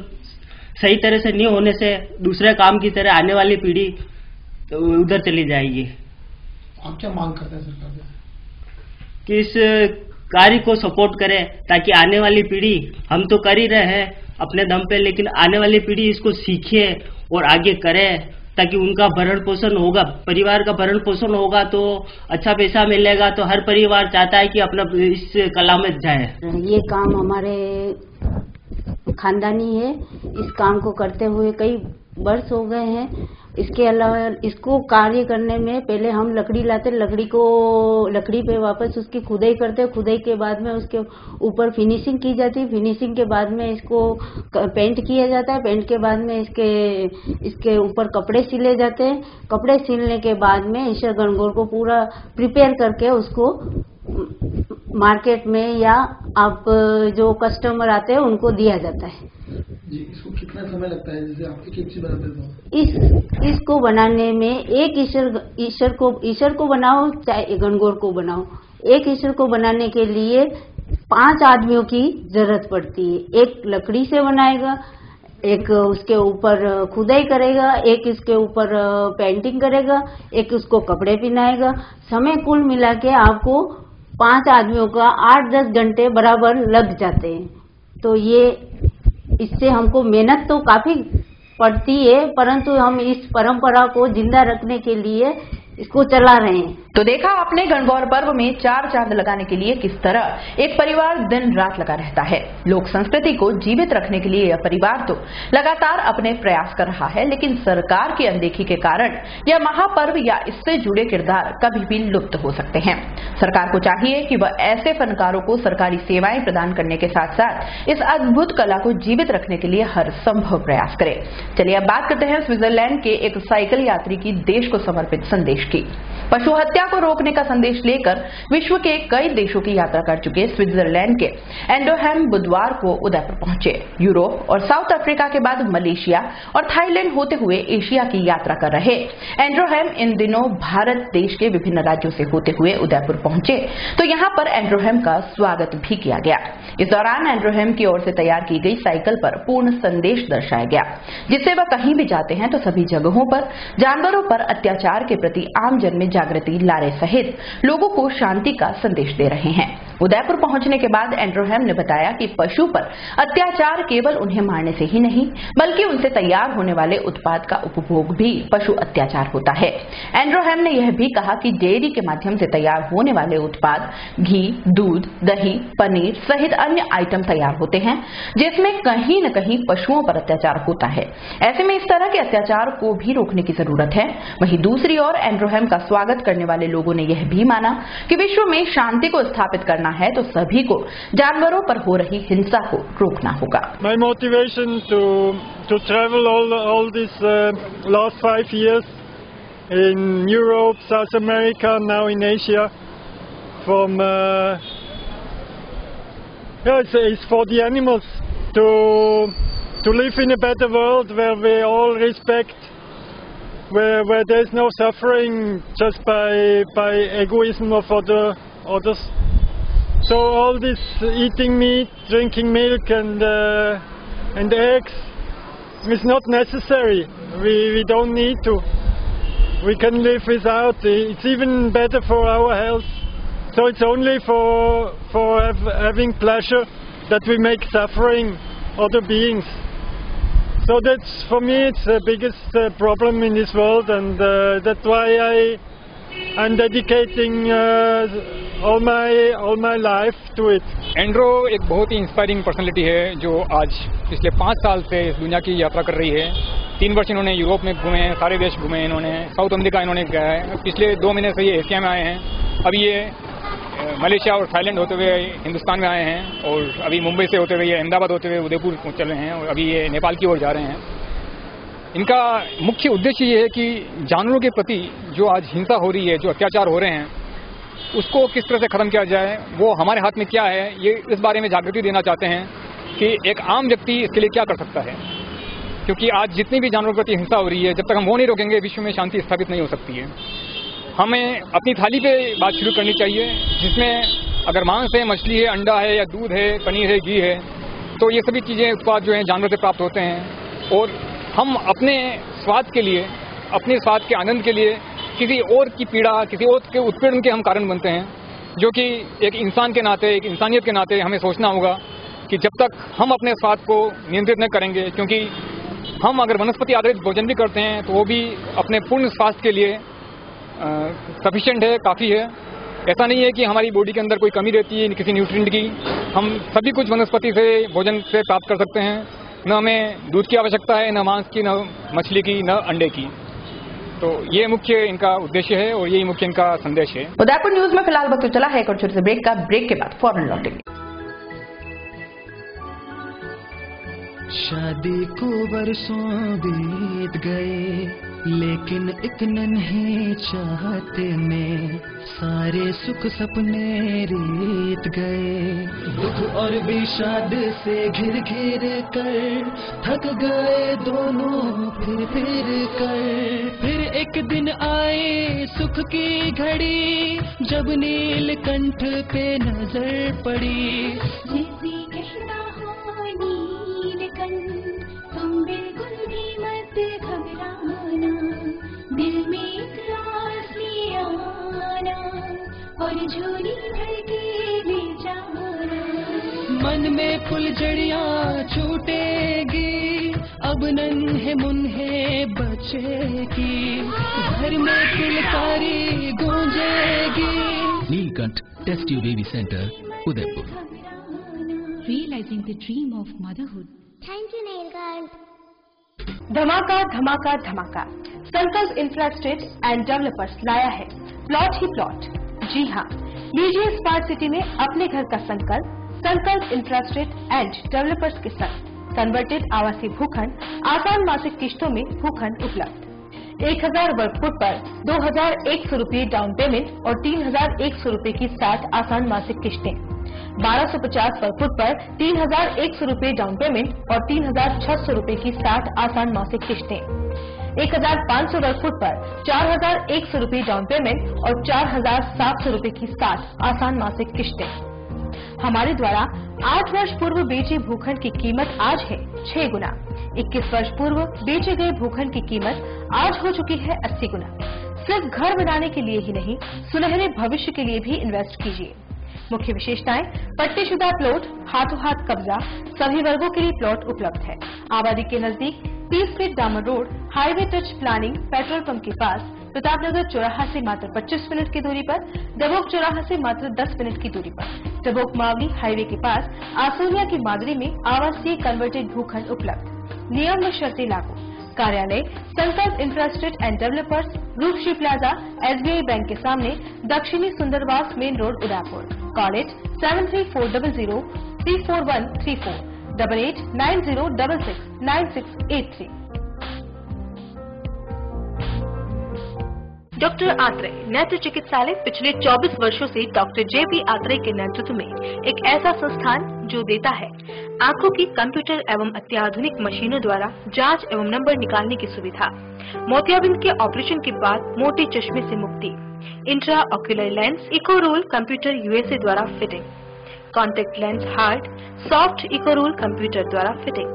सही तरह से नहीं होने से दूसरे काम की तरह आने वाली पीढ़ी तो उधर चली जाएगी। आप क्या मांग करते हैं सरकार से? कि इस कार्य को सपोर्ट करें ताकि आने वाली पीढ़ी, हम तो कर ही रहे हैं अपने दम पे, लेकिन आने वाली पीढ़ी इसको सीखे और आगे करे ताकि उनका भरण पोषण होगा, परिवार का भरण पोषण होगा तो अच्छा पैसा मिलेगा। तो हर परिवार चाहता है कि अपना इस कला में जाए। ये काम हमारे खानदानी है, इस काम को करते हुए कई वर्ष हो गए हैं। इसके अलावा इसको कार्य करने में पहले हम लकड़ी लाते, लकड़ी पे वापस उसकी खुदाई करते, खुदाई के बाद में उसके ऊपर फिनिशिंग की जाती है, फिनिशिंग के बाद में इसको पेंट किया जाता है, पेंट के बाद में इसके ऊपर कपड़े सिले जाते हैं, कपड़े सिलने के बाद में ईश्वर गणगौर को पूरा प्रिपेयर करके उसको मार्केट में या आप जो कस्टमर आते हैं उनको दिया जाता है। जी, इसको कितना समय लगता है? जैसे आप एक चीज बनाते हो इसको बनाने में एक ईश्वर को बनाओ चाहे गणगौर को बनाओ, एक ईश्वर को बनाने के लिए 5 आदमियों की जरूरत पड़ती है। एक लकड़ी से बनाएगा, एक उसके ऊपर खुदाई करेगा, एक इसके ऊपर पेंटिंग करेगा, एक उसको कपड़े पहनाएगा। समय कुल मिला के आपको 5 आदमियों का 8-10 घंटे बराबर लग जाते हैं। तो ये इससे हमको मेहनत तो काफी पड़ती है, परंतु हम इस परंपरा को जिंदा रखने के लिए इसको चला रहे हैं। तो देखा आपने गणगौर पर्व में 4 चांद लगाने के लिए किस तरह एक परिवार दिन रात लगा रहता है। लोक संस्कृति को जीवित रखने के लिए यह परिवार तो लगातार अपने प्रयास कर रहा है, लेकिन सरकार की अनदेखी के कारण यह महापर्व या इससे जुड़े किरदार कभी भी लुप्त हो सकते हैं। सरकार को चाहिए कि वह ऐसे फनकारों को सरकारी सेवाएं प्रदान करने के साथ साथ इस अद्भुत कला को जीवित रखने के लिए हर संभव प्रयास करे। चलिए अब बात करते हैं स्विट्जरलैंड के एक साइकिल यात्री की देश को समर्पित संदेश की। पशु हत्या को रोकने का संदेश लेकर विश्व के कई देशों की यात्रा कर चुके स्विट्जरलैंड के एंडोहेम बुधवार को उदयपुर पहुंचे। यूरोप और साउथ अफ्रीका के बाद मलेशिया और थाईलैंड होते हुए एशिया की यात्रा कर रहे एंड्रोहेम इन दिनों भारत देश के विभिन्न राज्यों से होते हुए उदयपुर पहुंचे, तो यहां पर एंड्रोहेम का स्वागत भी किया गया। इस दौरान एंड्रोहेम की ओर से तैयार की गई साइकिल पर पूर्ण संदेश दर्शाया गया, जिससे वह कहीं भी जाते हैं तो सभी जगहों पर जानवरों पर अत्याचार के प्रति आम जन में जागृति लाने सहित लोगों को शांति का संदेश दे रहे हैं। उदयपुर पहुंचने के बाद एंड्रोहेम ने बताया कि पशु पर अत्याचार केवल उन्हें मारने से ही नहीं, बल्कि उनसे तैयार होने वाले उत्पाद का उपभोग भी पशु अत्याचार होता है। एंड्रोहेम ने यह भी कहा कि डेयरी के माध्यम से तैयार होने वाले उत्पाद घी, दूध, दही, पनीर सहित अन्य आइटम तैयार होते हैं, जिसमें कहीं न कहीं पशुओं पर अत्याचार होता है। ऐसे में इस तरह के अत्याचार को भी रोकने की जरूरत है। वहीं दूसरी ओर एंड्रोहेम का स्वागत करने वाले लोगों ने यह भी माना कि विश्व में शांति को स्थापित करना है तो सभी को जानवरों पर हो रही हिंसा को रोकना होगा। My motivation to travel all this last 5 years in Europe, South America, now in Asia, from it's for the animals to live in a better world where we all respect, where there's no suffering just by egoism of others. So all this eating meat, drinking milk and eggs is not necessary. We don't need to. We can live without. It's even better for our health. So it's only for having pleasure that we make suffering other beings. So that's, for me, it's the biggest problem in this world, and that's why I'm dedicating all my life to it. एंड्रो एक बहुत ही इंस्पायरिंग पर्सनालिटी है जो आज पिछले 5 साल से इस दुनिया की यात्रा कर रही है। 3 वर्ष इन्होंने यूरोप में घूमे हैं, सारे देश घूमे हैं इन्होंने, साउथ अमेरिका इन्होंने गया है। पिछले 2 महीने से ये एशिया में आए हैं। अभी ये मलेशिया और थाईलैंड होते हुए हिंदुस्तान में आए हैं और अभी मुंबई से होते हुए ये अहमदाबाद होते हुए उदयपुर चल रहे हैं और अभी ये नेपाल की ओर जा रहे हैं। इनका मुख्य उद्देश्य ये है कि जानवरों के प्रति जो आज हिंसा हो रही है, जो अत्याचार हो रहे हैं, उसको किस तरह से खत्म किया जाए, वो हमारे हाथ में क्या है, ये इस बारे में जागृति देना चाहते हैं कि एक आम व्यक्ति इसके लिए क्या कर सकता है। क्योंकि आज जितनी भी जानवरों के प्रति हिंसा हो रही है, जब तक हम वो नहीं रोकेंगे विश्व में शांति स्थापित नहीं हो सकती है। हमें अपनी थाली पे बात शुरू करनी चाहिए, जिसमें अगर मांस है, मछली है, अंडा है या दूध है, पनीर है, घी है, तो ये सभी चीज़ें उत्पाद जो हैं जानवर से प्राप्त होते हैं। और हम अपने स्वाद के लिए, अपने स्वाद के आनंद के लिए किसी और की पीड़ा, किसी और के उत्पीड़न के हम कारण बनते हैं, जो कि एक इंसान के नाते, एक इंसानियत के नाते हमें सोचना होगा कि जब तक हम अपने स्वाद को नियंत्रित न करेंगे, क्योंकि हम अगर वनस्पति आधारित भोजन भी करते हैं तो वो भी अपने पूर्ण स्वास्थ्य के लिए सफिशिएंट है, काफ़ी है। ऐसा नहीं है कि हमारी बॉडी के अंदर कोई कमी रहती है किसी न्यूट्रिएंट की। हम सभी कुछ वनस्पति से, भोजन से प्राप्त कर सकते हैं। न हमें दूध की आवश्यकता है, न मांस की, न मछली की, न अंडे की। तो ये मुख्य इनका उद्देश्य है और यही मुख्य इनका संदेश है। उदयपुर न्यूज में फिलहाल वक्त चला है एक और छोटे से ब्रेक का। ब्रेक के बाद फौरन लौटेंगे। शादी को बरसों बीत गए, लेकिन एक नन्हे चाहते में सारे सुख सपने रीत गए। दुख और विषाद से घिर घिर कर थक गए दोनों फिर कर। फिर एक दिन आए सुख की घड़ी, जब नीलकंठ पे नजर पड़ी। तुम बिल्कुल भी मत घबराना, दिल में एक रास ले आना और झोली भर के ले जाना। मन में फुलझड़ियाँ छूटेगी, अब नन्हे मुन्हे बचेगी, घर में किलकारी गूंजेगी। Neelkanth test tube baby centre, Udaipur. Realizing the dream of motherhood. Thank you, Neelkanth. धमाका धमाका धमाका, संकल्प इंफ्रास्ट्रक्चर एंड डेवलपर्स लाया है प्लॉट ही प्लॉट। जी हाँ, लीजिए स्मार्ट सिटी में अपने घर का संकल्प। संकल्प इंफ्रास्ट्रक्चर एंड डेवलपर्स के साथ कन्वर्टेड आवासीय भूखंड, आसान मासिक किश्तों में भूखंड उपलब्ध। 1000 वर्ग फुट पर 2100 रुपये डाउन पेमेंट और 3100 रुपये की 60 आसान मासिक किश्तें। 1250 वर्ग फुट पर 3100 रुपये डाउन पेमेंट और 3600 रुपये की 60 आसान मासिक किश्तें। 1500 वर्ग फुट पर 4100 रुपये डाउन पेमेंट और 4700 रुपये की 60 आसान मासिक किश्तें। हमारे द्वारा 8 वर्ष पूर्व बेचे भूखंड की कीमत आज है 6 गुना। 21 वर्ष पूर्व बेचे गए भूखंड की कीमत आज हो चुकी है 80 गुना। सिर्फ घर बनाने के लिए ही नहीं, सुनहरे भविष्य के लिए भी इन्वेस्ट कीजिए। मुख्य विशेषताएं: पट्टीशुदा प्लॉट, हाथों हाथ कब्जा, सभी वर्गों के लिए प्लॉट उपलब्ध है। आबादी के नजदीक 30 फीट डामर road, highway touch planning, petrol pump के पास, प्रतापनगर चौराहा से मात्र 25 मिनट की दूरी पर, डबोक चौराहा से मात्र 10 मिनट की दूरी पर, डबोक मावली हाईवे के पास, आसोलिया की मादरी में आवासीय कन्वर्टेड भूखंड उपलब्ध। नियम व शर्तें लागू। कार्यालय: Sankalp infrastructure and developers, Rupshree plaza, SBI bank के सामने, दक्षिणी Sundarwas main road, Udaipur. College 7340034134 8890669683। Doctor Atreya नेत्र चिकित्सालय पिछले 24 वर्षों से डॉक्टर JP आत्रेय के नेतृत्व में एक ऐसा संस्थान जो देता है आंखों की कंप्यूटर एवं अत्याधुनिक मशीनों द्वारा जांच एवं नंबर निकालने की सुविधा, मोतियाबिंद के ऑपरेशन के बाद मोटे चश्मे से मुक्ति, इंट्रा ऑक्यूलर लेंस इको रोल कंप्यूटर USA द्वारा फिटिंग, कॉन्टेक्ट लेंस हार्ड सॉफ्ट इको रोल कंप्यूटर द्वारा फिटिंग,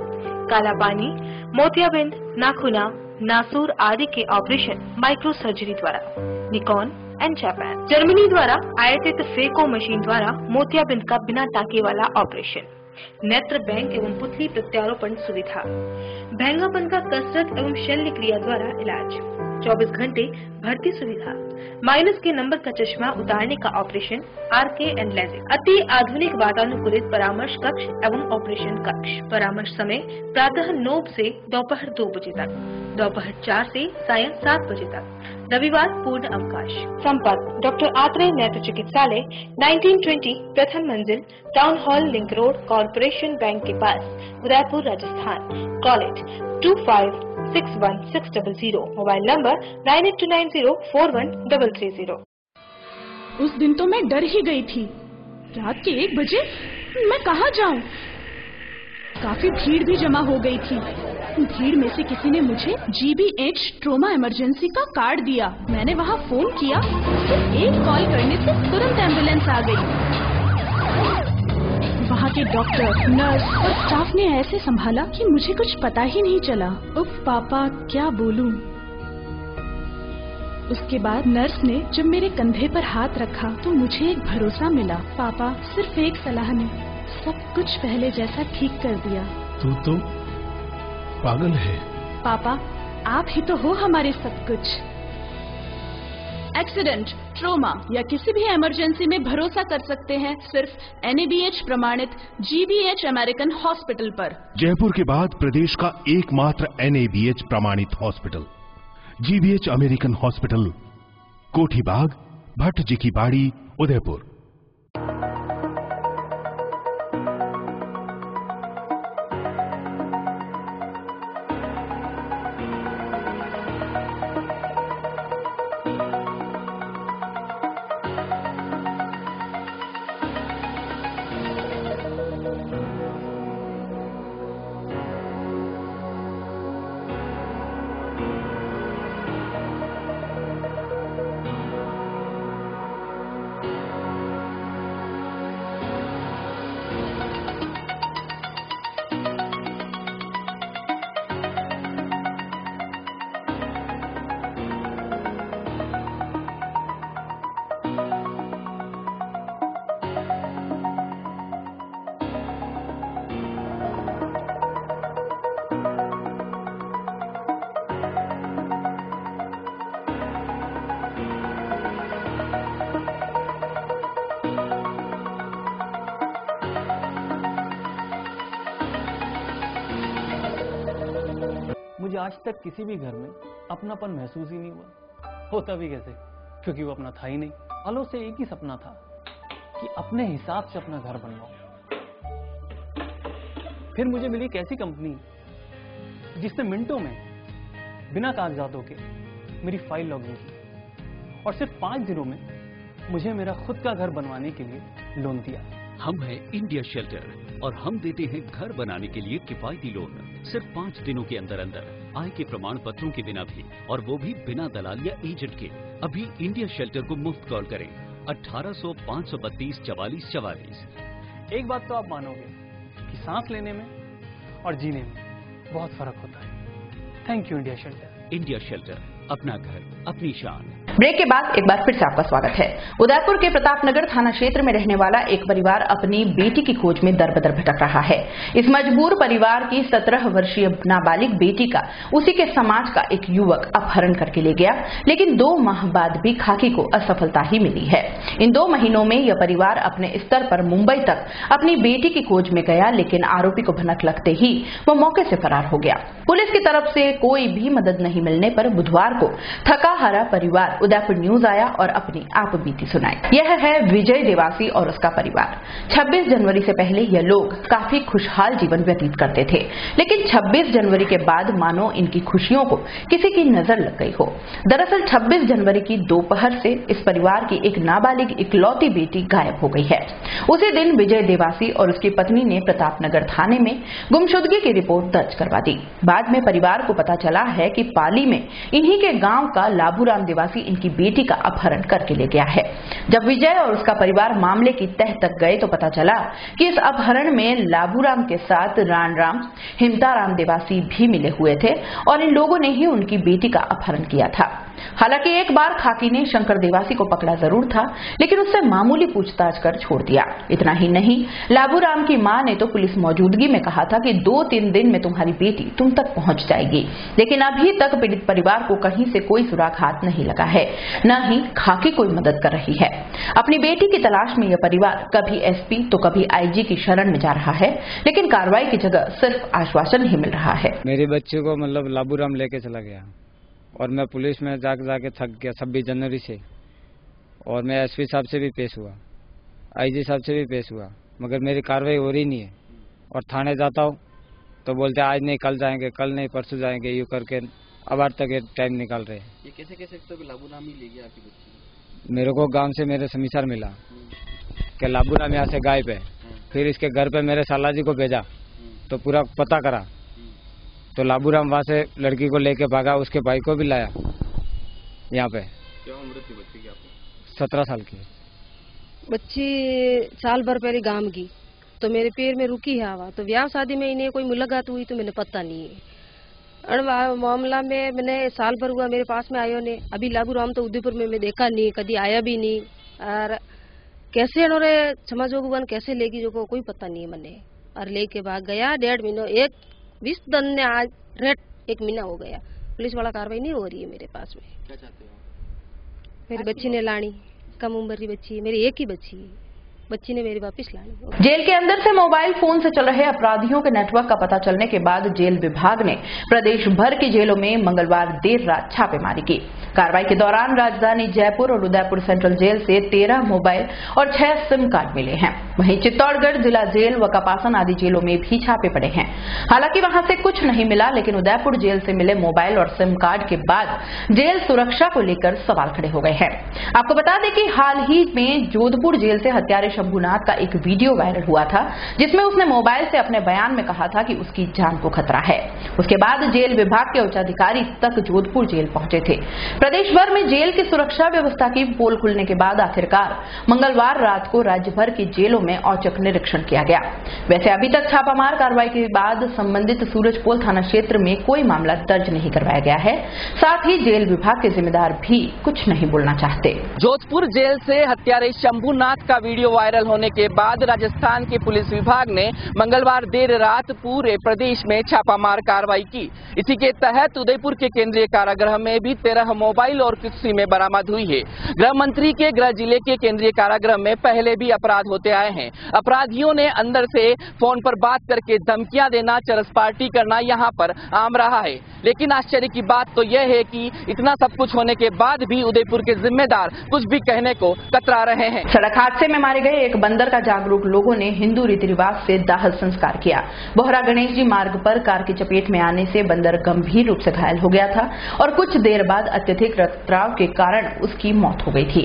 काला पानी, मोतियाबिंद, नाखूना, नासूर आदि के ऑपरेशन माइक्रो सर्जरी द्वारा, निकॉन एंड जापान। जर्मनी द्वारा आयातित फेको मशीन द्वारा मोतियाबिंद का बिना टाके वाला ऑपरेशन, नेत्र बैंक एवं पुतली प्रत्यारोपण सुविधा, भैंगापन का कसरत एवं शल्य क्रिया द्वारा इलाज, 24 घंटे भर्ती सुविधा, माइनस के नंबर का चश्मा उतारने का ऑपरेशन, RK एंड लेजिक, अति आधुनिक वातानुकूलित परामर्श कक्ष एवं ऑपरेशन कक्ष। परामर्श समय प्रातः 9 से दोपहर 2 बजे तक, दोपहर 4 से सायं 7 बजे तक, रविवार पूर्ण अवकाश। संपर्क डॉक्टर आत्रेय नेत्र चिकित्सालय, 1920 प्रथम मंजिल, town hall, link road, corporation bank के पास, Udaipur, Rajasthan. Call it 25616000, mobile number 9829041330। उस दिन तो मैं डर ही गई थी। रात के 1 बजे मैं कहाँ जाऊँ? काफी भीड़ भी जमा हो गई थी। भीड़ में से किसी ने मुझे GBH ट्रोमा इमरजेंसी का कार्ड दिया। मैंने वहाँ फोन किया, सिर्फ एक कॉल करने से तुरंत एम्बुलेंस आ गई। वहाँ के डॉक्टर, नर्स और स्टाफ ने ऐसे संभाला कि मुझे कुछ पता ही नहीं चला। उफ पापा, क्या बोलूं। उसके बाद नर्स ने जब मेरे कंधे पर हाथ रखा तो मुझे एक भरोसा मिला। पापा, सिर्फ एक सलाह ने सब कुछ पहले जैसा ठीक कर दिया। तू तो पागल है। पापा, आप ही तो हो हमारे सब कुछ। एक्सीडेंट, ट्रोमा या किसी भी इमरजेंसी में भरोसा कर सकते हैं सिर्फ NABH प्रमाणित GBH अमेरिकन हॉस्पिटल पर। जयपुर के बाद प्रदेश का एकमात्र NABH प्रमाणित हॉस्पिटल GBH अमेरिकन हॉस्पिटल, कोठी बाग, भट्ट जी की बाड़ी, उदयपुर। मुझे आज तक किसी भी घर में अपनापन महसूस ही नहीं हुआ। होता भी कैसे, क्योंकि वो अपना था ही नहीं। सालों से एक ही सपना था कि अपने हिसाब से अपना घर बनवाऊं। फिर मुझे मिली एक ऐसी कंपनी जिसने मिनटों में बिना कागजातों के मेरी फाइल लॉगिन की और सिर्फ 5 दिनों में मुझे मेरा खुद का घर बनवाने के लिए लोन दिया। हम हैं इंडिया शेल्टर और हम देते हैं घर बनाने के लिए किफायती लोन सिर्फ 5 दिनों के अंदर अंदर, आय के प्रमाण पत्रों के बिना भी, और वो भी बिना दलाल या एजेंट के। अभी इंडिया शेल्टर को मुफ्त कॉल करें 1800 532 44 44। एक बात तो आप मानोगे कि सांस लेने में और जीने में बहुत फर्क होता है। Thank you India shelter. India shelter, अपना घर अपनी शान। ब्रेक के बाद एक बार फिर से आपका स्वागत है। उदयपुर के प्रतापनगर थाना क्षेत्र में रहने वाला एक परिवार अपनी बेटी की खोज में दर-बदर भटक रहा है। इस मजबूर परिवार की 17 वर्षीय नाबालिग बेटी का उसी के समाज का एक युवक अपहरण करके ले गया, लेकिन 2 माह बाद भी खाकी को असफलता ही मिली है। इन 2 महीनों में यह परिवार अपने स्तर पर मुंबई तक अपनी बेटी की खोज में गया, लेकिन आरोपी को भनक लगते ही वह मौके से फरार हो गया। पुलिस की तरफ से कोई भी मदद नहीं मिलने पर बुधवार को थका हारा परिवार उदयपुर न्यूज आया और अपनी आप बीती सुनाई। यह है विजय देवासी और उसका परिवार। 26 जनवरी से पहले यह लोग काफी खुशहाल जीवन व्यतीत करते थे, लेकिन 26 जनवरी के बाद मानो इनकी खुशियों को किसी की नजर लग गई हो। दरअसल 26 जनवरी की दोपहर से इस परिवार की एक नाबालिग इकलौती बेटी गायब हो गई है। उसी दिन विजय देवासी और उसकी पत्नी ने प्रतापनगर थाने में गुमशुदगी की रिपोर्ट दर्ज करवा दी। बाद में परिवार को पता चला है कि पाली में इन्हीं के गांव का लाभूराम देवासी इनकी बेटी का अपहरण करके ले गया है। जब विजय और उसका परिवार मामले की तह तक गए तो पता चला कि इस अपहरण में लाभूराम के साथ रानराम, हिमताराम देवासी भी मिले हुए थे और इन लोगों ने ही उनकी बेटी का अपहरण किया था। हालांकि एक बार खाकी ने शंकर देवासी को पकड़ा जरूर था, लेकिन उससे मामूली पूछताछ कर छोड़ दिया। इतना ही नहीं, लाबूराम की मां ने तो पुलिस मौजूदगी में कहा था कि 2-3 दिन में तुम्हारी बेटी तुम तक पहुंच जाएगी, लेकिन अभी तक पीड़ित परिवार को कहीं से कोई सुराग हाथ नहीं लगा है, न ही खाकी कोई मदद कर रही है। अपनी बेटी की तलाश में यह परिवार कभी एसपी तो कभी आईजी की शरण में जा रहा है, लेकिन कार्रवाई की जगह सिर्फ आश्वासन ही मिल रहा है। मेरी बच्ची को मतलब लाबूराम लेके चला गया और मैं पुलिस में जाके थक गया 26 जनवरी से, और मैं एसपी साहब से भी पेश हुआ, आईजी साहब से भी पेश हुआ, मगर मेरी कार्रवाई हो रही नहीं है। और थाने जाता हूँ तो बोलते आज नहीं कल जाएंगे, कल नहीं परसों जाएंगे, यूँ करके अब आज तक टाइम निकाल रहे हैं। ये कैसे कह सकते हो कि लाबूराम ही ले गया आपकी बच्ची? मेरे को गांव से मेरे समाचार मिला कि लाबूराम यहाँ से गायब है। फिर इसके घर पे मेरे सालाजी को भेजा तो पूरा पता करा तो लाबूराम वहाँ से लड़की को लेके भागा, उसके भाई को भी लाया यहाँ पे। क्या उम्र थी बच्ची की आपको? 17 साल की। बच्ची साल भर पहले गांव की तो मेरे पैर में रुकी है हवा, तो ब्याह शादी में इन्हें कोई मुलाकात हुई तो मैंने पता नहीं है। मामला में मैंने साल भर हुआ मेरे पास में आयो ने, अभी लाबूराम तो उदयपुर में मैं देखा नहीं, कभी आया भी नहीं। और कैसे उन्होंने समाजोगुवन कैसे लेगी जो को कोई पता नहीं है मैंने, और लेके भाग गया। 1.5 महीना 20 दिन ने आज रेट 1 महीना हो गया, पुलिस वाला कार्रवाई नहीं हो रही है मेरे पास में। क्या चाहते हो? मेरी बच्ची ने लानी, कम उम्र की बच्ची, मेरी एक ही बच्ची ने मेरी वापस लानी। जेल के अंदर से मोबाइल फोन से चल रहे अपराधियों के नेटवर्क का पता चलने के बाद जेल विभाग ने प्रदेश भर की जेलों में मंगलवार देर रात छापेमारी की। कार्रवाई के दौरान राजधानी जयपुर और उदयपुर सेंट्रल जेल से 13 मोबाइल और 6 सिम कार्ड मिले हैं। वहीं चित्तौड़गढ़ जिला जेल व कपासन आदि जेलों में भी छापे पड़े हैं। हालांकि वहां से कुछ नहीं मिला, लेकिन उदयपुर जेल से मिले मोबाइल और सिम कार्ड के बाद जेल सुरक्षा को लेकर सवाल खड़े हो गए हैं। आपको बता दें कि हाल ही में जोधपुर जेल से हत्यारे शंभूनाथ का एक वीडियो वायरल हुआ था, जिसमें उसने मोबाइल से अपने बयान में कहा था कि उसकी जान को खतरा है। उसके बाद जेल विभाग के उच्चाधिकारी तक जोधपुर जेल पहुंचे थे। प्रदेश भर में जेल की सुरक्षा व्यवस्था की पोल खुलने के बाद आखिरकार मंगलवार रात को राज्य भर की जेलों में औचक निरीक्षण किया गया। वैसे अभी तक छापामार कार्रवाई के बाद संबंधित सूरजपोल थाना क्षेत्र में कोई मामला दर्ज नहीं करवाया गया है। साथ ही जेल विभाग के जिम्मेदार भी कुछ नहीं बोलना चाहते। जोधपुर जेल से हत्यारे शंभूनाथ का वीडियो वायरल होने के बाद राजस्थान के पुलिस विभाग ने मंगलवार देर रात पूरे प्रदेश में छापामार कार्रवाई की। इसी के तहत उदयपुर के केंद्रीय कारागृह में भी 13 मोबाइल और कुछ सिमें बरामद हुई है। गृह मंत्री के गृह जिले के केंद्रीय कारागृह में पहले भी अपराध होते आए हैं। अपराधियों ने अंदर से फोन पर बात करके धमकियां देना, चरस पार्टी करना यहाँ पर आम रहा है। लेकिन आश्चर्य की बात तो यह है कि इतना सब कुछ होने के बाद भी उदयपुर के जिम्मेदार कुछ भी कहने को कतरा रहे हैं। सड़क हादसे में मारे गए एक बंदर का जागरूक लोगों ने हिंदू रीति रिवाज से दाह संस्कार किया। बोहरा गणेश जी मार्ग पर कार की चपेट में आने से बंदर गंभीर रूप से घायल हो गया था और कुछ देर बाद अत्यधिक रक्तस्राव के कारण उसकी मौत हो गई थी।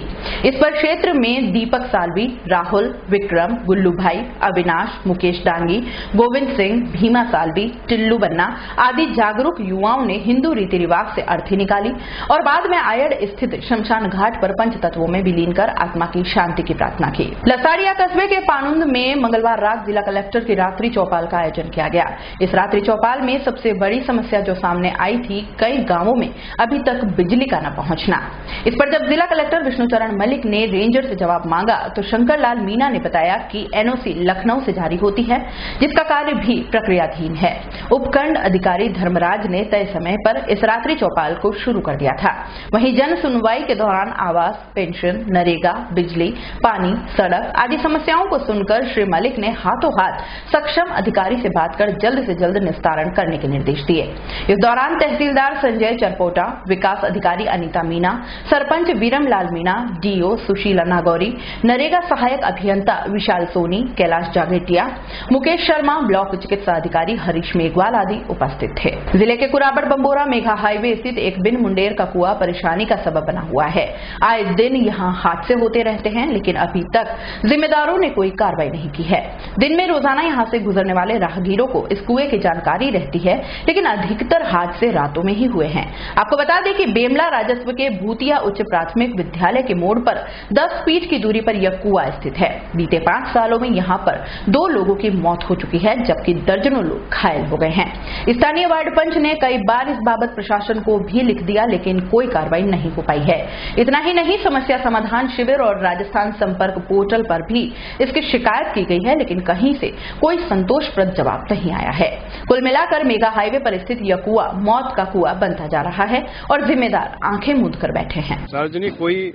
इस पर क्षेत्र में दीपक सालवी, राहुल, विक्रम, गुल्लू भाई, अविनाश, मुकेश डांगी, गोविंद सिंह, भीमा सालवी, टिल्लू बन्ना आदि जागरूक युवाओं ने हिंदू रीति रिवाज से अर्थी निकाली और बाद में आयड़ स्थित शमशान घाट पर पंचतत्वों में विलीन कर आत्मा की शांति की प्रार्थना की। लसाड़िया कस्बे के पानुंद में मंगलवार रात जिला कलेक्टर की रात्रि चौपाल का आयोजन किया गया। इस रात्रि चौपाल में सबसे बड़ी समस्या जो सामने आई थी, कई गांवों में अभी तक बिजली का न पहुंचना। इस पर जब जिला कलेक्टर विष्णुचरण मलिक ने रेंजर से जवाब मांगा तो शंकरलाल मीणा ने बताया कि एनओसी लखनऊ से जारी होती है, जिसका कार्य भी प्रक्रियाधीन है। उपखंड अधिकारी धर्मराज ने तय समय पर इस रात्रि चौपाल को शुरू कर दिया था। वहीं जन सुनवाई के दौरान आवास, पेंशन, नरेगा, बिजली, पानी, सड़क आदि समस्याओं को सुनकर श्री मलिक ने हाथों हाथ सक्षम अधिकारी से बात कर जल्द से जल्द निस्तारण करने के निर्देश दिए। इस दौरान तहसीलदार संजय चरपोटा, विकास अधिकारी अनीता मीणा, सरपंच वीरमलाल मीणा, डीओ सुशीला नागौरी, नरेगा सहायक अभियंता विशाल सोनी, कैलाश जागेटिया, मुकेश शर्मा, ब्लॉक चिकित्सा अधिकारी हरीश मेघवाल आदि उपस्थित थे। जिले के कुराबड़ बंबोरा मेघा हाईवे स्थित एक बिन मुंडेर का कुआं परेशानी का सबब बना हुआ है। आए दिन यहां हादसे होते रहते हैं, लेकिन अभी तक जिम्मेदारों ने कोई कार्रवाई नहीं की है। दिन में रोजाना यहां से गुजरने वाले राहगीरों को इस कुएं की जानकारी रहती है, लेकिन अधिकतर हादसे रातों में ही हुए हैं। आपको बता दें कि बेमला राजस्व के भूतिया उच्च प्राथमिक विद्यालय के मोड़ पर 10 फीट की दूरी पर यह कुआं स्थित है। बीते 5 सालों में यहां पर 2 लोगों की मौत हो चुकी है, जबकि दर्जनों लोग घायल हो गए हैं। स्थानीय वार्ड पंच ने कई बार इस बाबत प्रशासन को भी लिख दिया, लेकिन कोई कार्रवाई नहीं हो पाई है। इतना ही नहीं, समस्या समाधान शिविर और राजस्थान संपर्क पोर्टल पर भी इसकी शिकायत की गई है, लेकिन कहीं से कोई संतोषप्रद जवाब नहीं आया है। कुल मिलाकर मेगा हाईवे पर स्थित यह कुआं मौत का कुआं बनता जा रहा है और जिम्मेदार आंखें मूंद कर बैठे हैं। सार्वजनिक कोई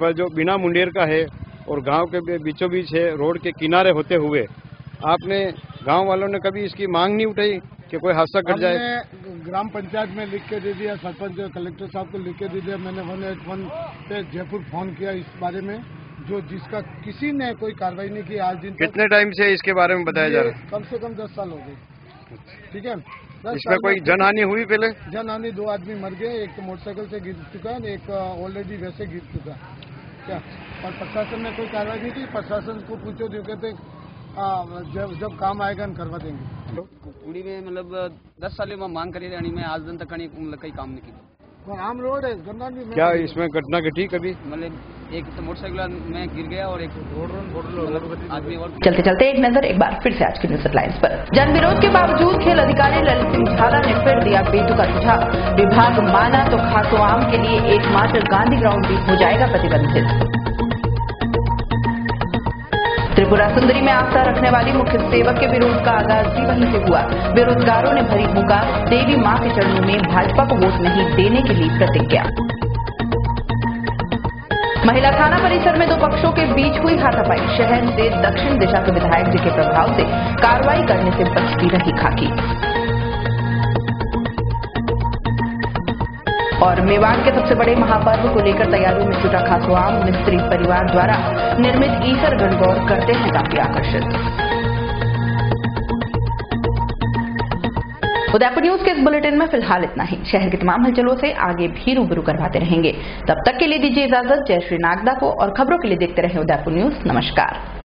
पर जो बिना मुंडेर का है और गांव के बीचों बीच है, रोड के किनारे होते हुए आपने गांव वालों ने कभी इसकी मांग नहीं उठाई कि कोई हादसा घट जाए? ग्राम पंचायत में लिख के दे दिया, सरपंच कलेक्टर साहब को लिख के दे दिया। मैंने 181 पे जयपुर फोन किया इस बारे में, जिसका किसी ने कोई कार्रवाई नहीं की आज दिन। कितने टाइम से इसके बारे में बताया जा रहा है? कम से कम 10 साल हो गए। ठीक है, इसमें कोई जनहानि हुई? पहले जनहानि 2 आदमी मर गए, एक तो मोटरसाइकिल से गिर चुका है, एक ऑलरेडी वैसे गिर चुका क्या। और प्रशासन ने कोई कार्रवाई नहीं की। प्रशासन को पूछो, जो कहते जब काम आएगा करवा देंगे। कुड़ी में मतलब 10 साल में मांग करी थी, मैं आज दिन तक कहीं काम नहीं किया। आम रोड है, गंदा नहीं। क्या इसमें घटना घटी कभी? मतलब एक तो मोटरसाइकिल में गिर गया और एक आदमी और। चलते चलते एक नजर एक बार फिर से आज की न्यूज हेडलाइंस पर। जन विरोध के बावजूद खेल अधिकारी ललित सिंह झाला ने फिर दिया बेतुका सुझाव। विभाग माना तो खासोआम के लिए एकमात्र गांधी ग्राउंड भी हो जाएगा प्रतिबंधित। त्रिपुरा सुंदरी में आस्था रखने वाली मुख्य सेवक के विरोध का आगाज भी वहीं से हुआ। बेरोजगारों ने भरी हुंकार, देवी मां के चरणों में भाजपा को वोट नहीं देने के लिए प्रतिज्ञा। महिला थाना परिसर में 2 पक्षों के बीच हुई हाथापाई। शहर से दक्षिण दिशा के विधायक जी के प्रभाव से कार्रवाई करने से बचती रही खाकी। और मेवाड़ के सबसे बड़े महापर्व को लेकर तैयारियों में जुटा खासोआम मिस्त्री परिवार द्वारा निर्मित ईसर गणगौर करते हैं काफी आकर्षित। उदयपुर न्यूज के इस बुलेटिन में फिलहाल इतना ही। शहर की तमाम हलचलों से आगे भी रूबरू करवाते रहेंगे। तब तक के लिए दीजिए इजाजत। जय श्री नागदा को, और खबरों के लिए देखते रहें उदयपुर न्यूज। नमस्कार।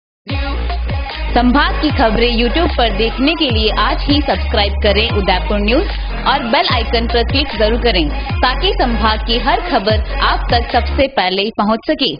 संभाग की खबरें यूट्यूब पर देखने के लिए आज ही सब्सक्राइब करें उदयपुर न्यूज और बेल आइकन पर क्लिक जरूर करें, ताकि संभाग की हर खबर आप तक सबसे पहले पहुंच सके।